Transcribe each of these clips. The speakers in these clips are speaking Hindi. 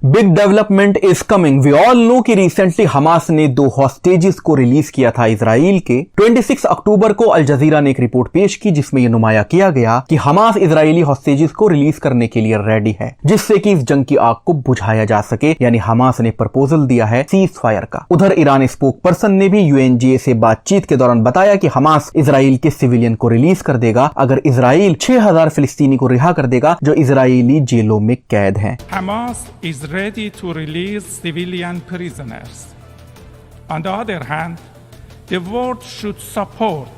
Big development is coming. We all know कि रिसेंटली हमास ने 2 हॉस्टेजेस को रिलीज किया था इजराइल के। 26 अक्टूबर को अल जजीरा ने एक रिपोर्ट पेश की जिसमें यह नुमाया किया गया कि हमास इजरायली हॉस्टेजेस को रिलीज करने के लिए रेडी है, जिससे कि इस जंग की आग को बुझाया जा सके। यानी हमास ने प्रपोजल दिया है सीज फायर का। उधर ईरान स्पोक पर्सन ने भी यूएनजीए से बातचीत के दौरान बताया कि हमास इजराइल के सिविलियन को रिलीज कर देगा अगर इजराइल 6000 फिलिस्तीनी को रिहा कर देगा जो इजरायली जेलों में कैद हैं। Hamas is ready to release civilian prisoners. On the other hand, the world should support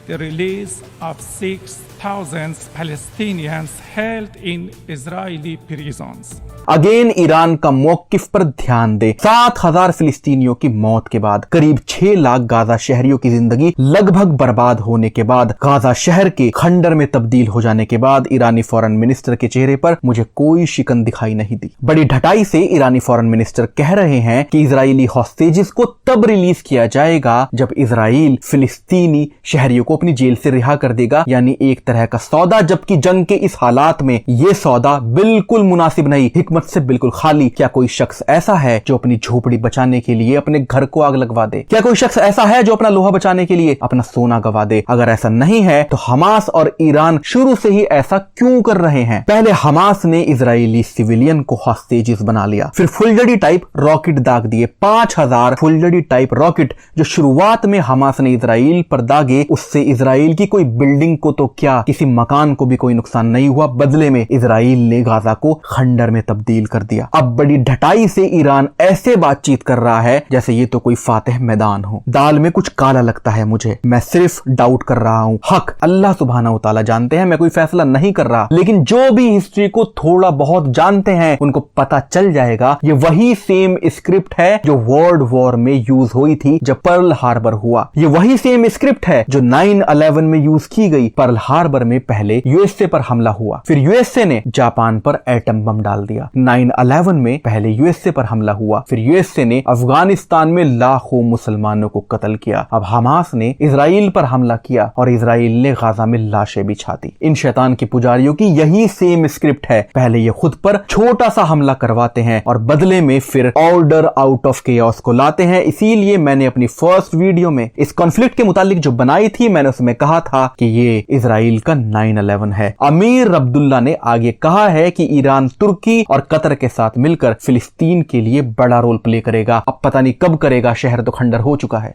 the release of 6,000 Palestinians held in Israeli prisons. Again Iran का मौकिफ पर ध्यान दे। 7000 फिलिस्तीनियों की मौत के बाद, करीब 6 लाख गाजा शहरियों की जिंदगी लगभग बर्बाद होने के बाद, गाजा शहर के खंडर में तब्दील हो जाने के बाद ईरानी फॉरेन मिनिस्टर के चेहरे पर मुझे कोई शिकन दिखाई नहीं दी। बड़ी ढटाई से ईरानी फॉरेन मिनिस्टर कह रहे हैं कि इजरायली हॉस्टेजेस को तब रिलीज किया जाएगा जब इजराइल फिलिस्तीनी शहरियों को अपनी जेल से रिहा कर देगा, यानी एक तरह का सौदा। जबकि जंग के इस हालात में यह सौदा बिल्कुल मुनासिब नहीं, हिकमत से बिल्कुल खाली। क्या कोई शख्स ऐसा है जो अपनी झोपड़ी बचाने के लिए अपने घर को आग लगवा दे? क्या कोई शख्स ऐसा है जो अपना लोहा बचाने के लिए अपना सोना गवा दे? अगर ऐसा नहीं है तो हमास और ईरान शुरू से ही ऐसा क्यों कर रहे हैं? पहले हमास ने इजरायली सिविलियन को हॉस्टेजेस बना लिया, फिर फुलझड़ी टाइप रॉकेट दाग दिए। 5000 फुलझड़ी टाइप रॉकेट जो शुरुआत में हमास ने इजराइल पर दागे, उससे इजराइल की कोई बिल्डिंग को तो क्या, किसी मकान को भी कोई नुकसान नहीं हुआ। बदले में इजराइल ने गाजा को खंडर में तब्दील कर दिया। अब बड़ी ढटाई से ईरान ऐसे बातचीत कर रहा है जैसे ये तो कोई फातिह मैदान हो। दाल में कुछ काला लगता है मुझे, मैं सिर्फ डाउट कर रहा हूं। हक अल्लाह सुब्हानहू तआला जानते हैं, मैं कोई फैसला नहीं कर रहा। लेकिन जो भी हिस्ट्री को थोड़ा बहुत जानते हैं उनको पता चल जाएगा ये वही सेम स्क्रिप्ट है जो वर्ल्ड वॉर में यूज हुई थी जब पर्ल हार्बर हुआ। ये वही सेम स्क्रिप्ट है जो 9/11 में यूज की गई। पर्ल हार्बर में पहले यूएसए पर हमला हुआ, फिर यूएसए ने जापान पर एटम बम डाल दिया। 9/11 में पहले यूएसए पर हमला हुआ, फिर यूएसए ने अफगानिस्तान में लाखों मुसलमानों को कत्ल किया। अब हमास ने इजराइल पर हमला किया और इजराइल ने गाजा में लाशें बिछा दी। इन शैतान के पुजारियों की यही सेम स्क्रिप्ट है। पहले ये खुद पर छोटा सा हमला करवाते हैं और बदले में फिर ऑर्डर आउट ऑफ केओस को लाते हैं। इसीलिए मैंने अपनी फर्स्ट वीडियो में इस कॉन्फ्लिक्ट के मुतालिक जो बनाई थी, मैंने उसमें कहा था कि ये इजराइल का 9/11 है। अमीर अब्दुल्ला ने आगे कहा है कि ईरान तुर्की और कतर के साथ मिलकर फिलिस्तीन के लिए बड़ा रोल प्ले करेगा। अब पता नहीं कब करेगा, शहर तो खंडर हो चुका है।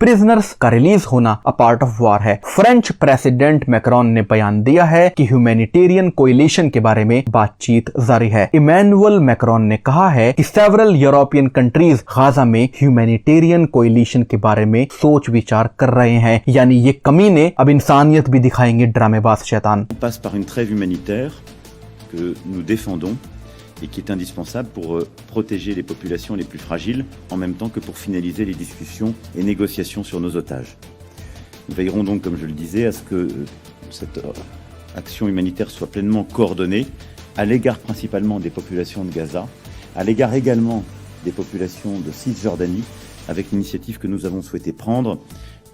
प्रिजनर्स का रिलीज होना अ पार्ट ऑफ वॉर है। फ्रेंच प्रेसिडेंट मैक्रोन ने बयान दिया है कि ह्यूमैनिटेरियन कोएलिशन के बारे में बातचीत जारी है। इमैनुअल मैक्रोन ने कहा है कि सेवरल यूरोपियन कंट्रीज गाजा में ह्यूमैनिटेरियन कोएलिशन के बारे में सोच विचार कर रहे हैं। यानी ये कमीने अब इंसानियत भी दिखाएंगे, ड्रामेबाज शैतान। passe par une trêve humanitaire que nous défendons et qui est indispensable pour protéger les populations les plus fragiles, en même temps que pour finaliser les discussions et négociations sur nos otages. Nous veillerons donc, comme je le disais, à ce que cette action humanitaire soit pleinement coordonnée à l'égard principalement des populations de Gaza, à l'égard également des populations de Cisjordanie, avec l'initiative que nous avons souhaité prendre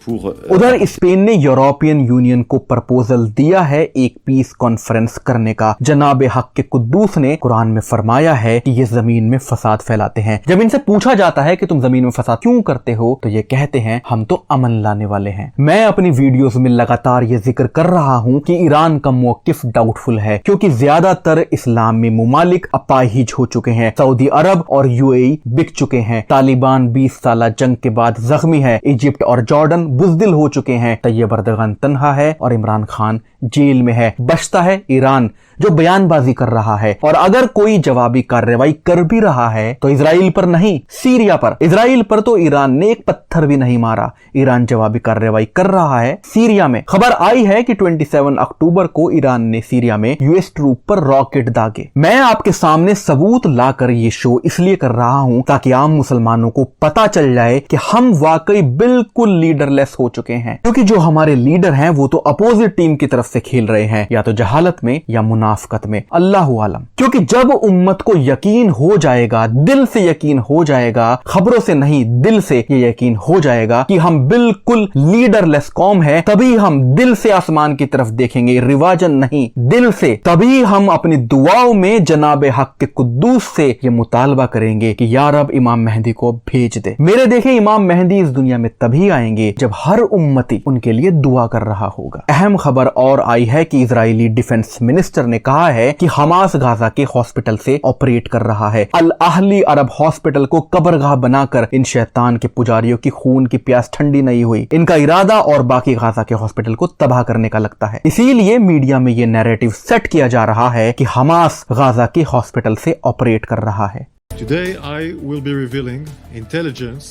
pour उधर स्पेन ने यूरोपियन यूनियन को प्रपोजल दिया है एक पीस कॉन्फ्रेंस करने का। जनाब हक के कुद्दूस ने कुरान में फरमाया है कि ये जमीन में फसाद फैलाते हैं। जब इनसे पूछा जाता है कि तुम जमीन में फसाद क्यों करते हो तो ये कहते हैं हम तो अमन लाने वाले हैं। मैं अपनी वीडियोस में लगातार ये जिक्र कर रहा हूँ कि ईरान का मौकिफ डाउटफुल है, क्योंकि ज्यादातर इस्लामी मुमालिक अपाहिज हो चुके हैं। सऊदी अरब और यूएई बिक चुके हैं। तालिबान 20 साल जंग के बाद जख्मी है। इजिप्ट और जॉर्डन बुजदिल हो चुके हैं। तैयब अर्दगान तन्हा है और इमरान खान जेल में है। बचता है ईरान जो बयानबाजी कर रहा है, और अगर कोई जवाबी कार्रवाई कर भी रहा है तो इजराइल पर नहीं, सीरिया पर। इजराइल पर तो ईरान ने एक पत्थर भी नहीं मारा। ईरान जवाबी कार्रवाई कर रहा है सीरिया में। खबर आई है कि 27 अक्टूबर को ईरान ने सीरिया में यूएस ट्रूप पर रॉकेट दागे। मैं आपके सामने सबूत लाकर ये शो इसलिए कर रहा हूं ताकि आम मुसलमानों को पता चल जाए कि हम वाकई बिल्कुल लीडरलेस हो चुके हैं, क्योंकि जो हमारे लीडर हैं वो तो अपोजिट टीम की तरफ से खेल रहे हैं, या तो जहालत में या मुनाफकत में, अल्लाह आलम। क्योंकि जब उम्मत को यकीन हो जाएगा, दिल से यकीन हो जाएगा, खबरों से नहीं दिल से ये यकीन हो जाएगा कि हम बिल्कुल लीडरलेस कौम है, तभी हम दिल से आसमान की तरफ देखेंगे, रिवाजन नहीं, दिल से। तभी हम अपनी दुआओं में जनाब हक के कुद्दूस से ये मुतालबा करेंगे कि या रब इमाम मेहदी को भेज दे। मेरे देखे इमाम मेहदी इस दुनिया में तभी आएंगे जब हर उम्मती उनके लिए दुआ कर रहा होगा। अहम खबर और आई है कि इजरायली डिफेंस मिनिस्टर ने कहा है कि हमास गाजा के हॉस्पिटल से ऑपरेट कर रहा है। अल अहली अरब हॉस्पिटल को कब्रगाह बनाकर इन शैतान के पुजारियों की खून की प्यास ठंडी नहीं हुई। इनका इरादा और बाकी गाजा के हॉस्पिटल को तबाह करने का लगता है। इसीलिए मीडिया में यह नैरेटिव सेट किया जा रहा है कि हमास गाजा के हॉस्पिटल से ऑपरेट कर रहा है। Today I will be revealing intelligence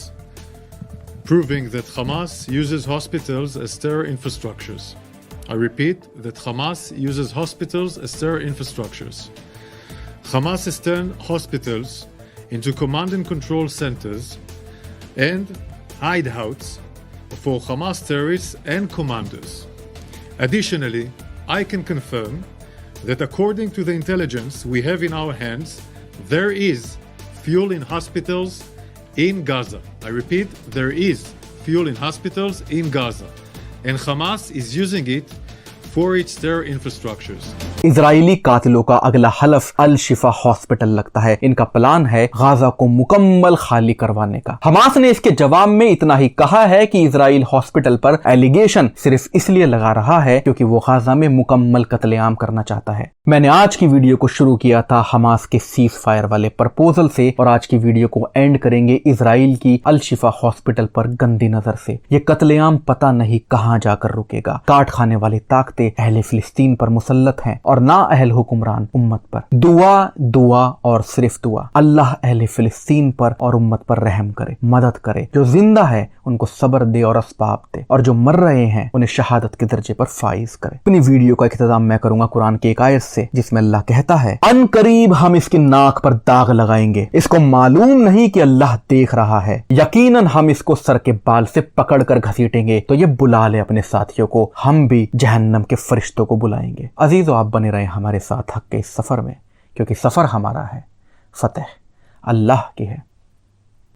proving that Hamas uses hospitals as terror infrastructures. I repeat that Hamas uses hospitals as terror infrastructures. Hamas has turned hospitals into command and control centers and hideouts for Hamas terrorists and commanders. Additionally, I can confirm that according to the intelligence we have in our hands, there is fuel in hospitals in Gaza. I repeat, there is fuel in hospitals in Gaza. And Hamas is using it for its terror infrastructures. Israeli कातिलों का अगला हलफ अल शिफा हॉस्पिटल लगता है। इनका प्लान है गाजा को मुकम्मल खाली करवाने का। हमास ने इसके जवाब में इतना ही कहा है कि इजराइल हॉस्पिटल पर एलिगेशन सिर्फ इसलिए लगा रहा है क्योंकि वो गाजा में मुकम्मल कत्लेआम करना चाहता है। मैंने आज की वीडियो को शुरू किया था हमास के सीज फायर वाले प्रपोजल से, और आज की वीडियो को एंड करेंगे इजराइल की अल शिफा हॉस्पिटल पर गंदी नजर से। ये कत्लेआम पता नहीं कहां जाकर रुकेगा। काट खाने वाली ताकतें अहले फिलिस्तीन पर मुसल्लत हैं और ना अहल हुक्मरान उम्मत पर। दुआ दुआ और सिर्फ दुआ। अल्लाह अहले फिलिस्तीन पर और उम्मत पर रहम करे, मदद करे। जो जिंदा है उनको सब्र दे और असबाब दे, और जो मर रहे हैं उन्हें शहादत के दर्जे पर फाइज करे। अपनी वीडियो का इख्तिताम मैं करूंगा कुरान की एक आयत से, जिसमें अल्लाह कहता है, अन करीब हम इसकी नाक पर दाग लगाएंगे, इसको मालूम नहीं कि अल्लाह देख रहा है। यकीनन हम इसको सर के बाल से पकड़कर घसीटेंगे तो ये बुला ले अपने साथियों को, हम भी जहन्नम के फरिश्तों को बुलाएंगे। अजीजों, आप बने रहे हमारे साथ हक के इस सफर में, क्योंकि सफर हमारा है, फतेह अल्लाह की है।